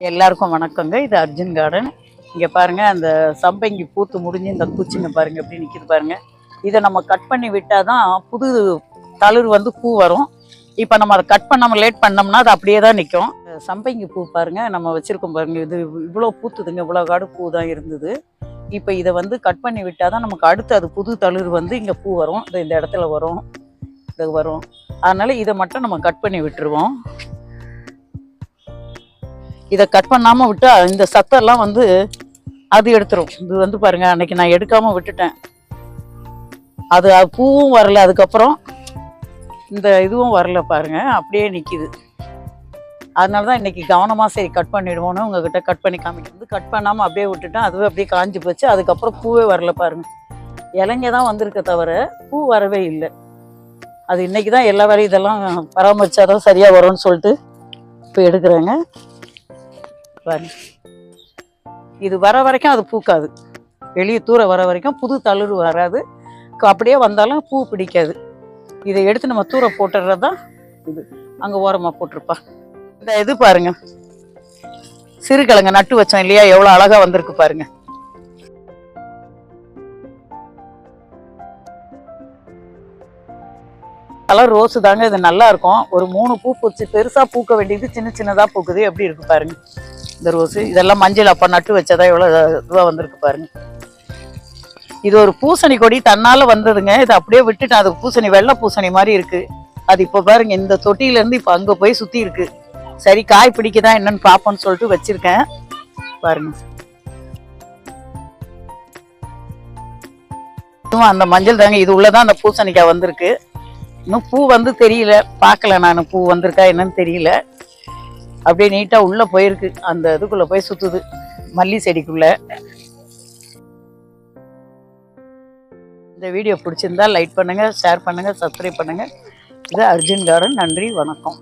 எல்லாருக்கும் வணக்கங்க. இது அர்ஜுன் கார்டன். இங்கே பாருங்கள், அந்த சம்பங்கி பூத்து முடிஞ்சு இந்த குச்சிங்க பாருங்கள் எப்படி நிற்கிது பாருங்கள். இதை நம்ம கட் பண்ணி விட்டால் தான் புது தளிர் வந்து பூ வரும். இப்போ நம்ம அதை கட் பண்ணாமல் லேட் பண்ணோம்னா அது அப்படியே தான் நிற்கும். சம்பங்கி பூ பாருங்கள் நம்ம வச்சுருக்கோம் பாருங்கள். இது இவ்வளோ பூத்துதுங்க, இவ்வளோ காடு பூ தான் இருந்தது. இப்போ இதை வந்து கட் பண்ணி விட்டால் தான் நமக்கு அடுத்து அது புது தளிர் வந்து இங்கே பூ வரும். இந்த இடத்துல வரும், இது வரும். அதனால் இதை மட்டும் நம்ம கட் பண்ணி விட்டுருவோம். இதை கட் பண்ணாமல் விட்டு இந்த சத்தெல்லாம் வந்து அது எடுத்துரும். இது வந்து பாருங்க, அன்னைக்கு நான் எடுக்காமல் விட்டுட்டேன். அது பூவும் வரல, அதுக்கப்புறம் இந்த இதுவும் வரல பாருங்க, அப்படியே நிற்கிது. அதனால தான் இன்னைக்கு கவனமாக சரி கட் பண்ணிடுவோன்னு உங்ககிட்ட கட் பண்ணி காமிக்கிறது. கட் பண்ணாமல் அப்படியே விட்டுட்டேன், அதுவே அப்படியே காஞ்சி போச்சு. அதுக்கப்புறம் பூவே வரல பாருங்க. இலைங்க தான் வந்திருக்க தவிர பூ வரவே இல்லை. அது இன்னைக்கு தான் எல்லா வேலையும் இதெல்லாம் பராமரிச்சாதான் சரியாக வரும்னு சொல்லிட்டு இப்போ எடுக்கிறேங்க. இது வர வரைக்கும் அது பூக்காது, வெளியே தூர வர வரைக்கும் புது தளிர் வராது. அப்படியே வந்தாலும் பூ பிடிக்காது. இதை எடுத்து நம்ம தூர போட்டுறது தான் இது. அங்கே ஓரமாக போட்டிருப்பா. இந்த இது பாருங்க, சிறுகிழங்கு நட்டு வச்சோம் இல்லையா, எவ்வளோ அழகா வந்திருக்கு பாருங்க. கலர் ரோஸு தாங்க, இது நல்லா இருக்கும். ஒரு 3 பூ பூச்சி, பெருசாக பூக்க வேண்டியது சின்ன சின்னதாக பூக்குது. எப்படி இருக்கு பாருங்க இந்த ரோஸு. இதெல்லாம் மஞ்சள் அப்போ நட்டு வச்சதா எவ்வளோ இதுவாக வந்திருக்கு பாருங்க. இது ஒரு பூசணி கொடி தன்னால வந்ததுங்க. இதை அப்படியே விட்டுட்டேன். அது பூசணி, வெள்ளை பூசணி மாதிரி இருக்கு. அது இப்போ பாருங்க, இந்த தொட்டியிலேருந்து இப்போ அங்கே போய் சுற்றி இருக்கு. சரி காய் பிடிக்குதா என்னன்னு பார்ப்போன்னு சொல்லிட்டு வச்சிருக்கேன் பாருங்க. அந்த மஞ்சள் தாங்க, இது உள்ளதான் அந்த பூசணிக்காய் வந்திருக்கு. இன்னும் பூ வந்து தெரியல, பார்க்கல நான், பூ வந்திருக்கா என்னன்னு தெரியல. அப்படியே நீட்டா உள்ள போயிருக்கு, அந்த இதுக்குள்ள போய் சுத்துது, மல்லி செடிக்குள்ள. இந்த வீடியோ பிடிச்சிருந்தா லைக் பண்ணுங்க, ஷேர் பண்ணுங்க, சப்ஸ்கிரைப் பண்ணுங்க. இது அர்ஜுன் கார்டன். நன்றி, வணக்கம்.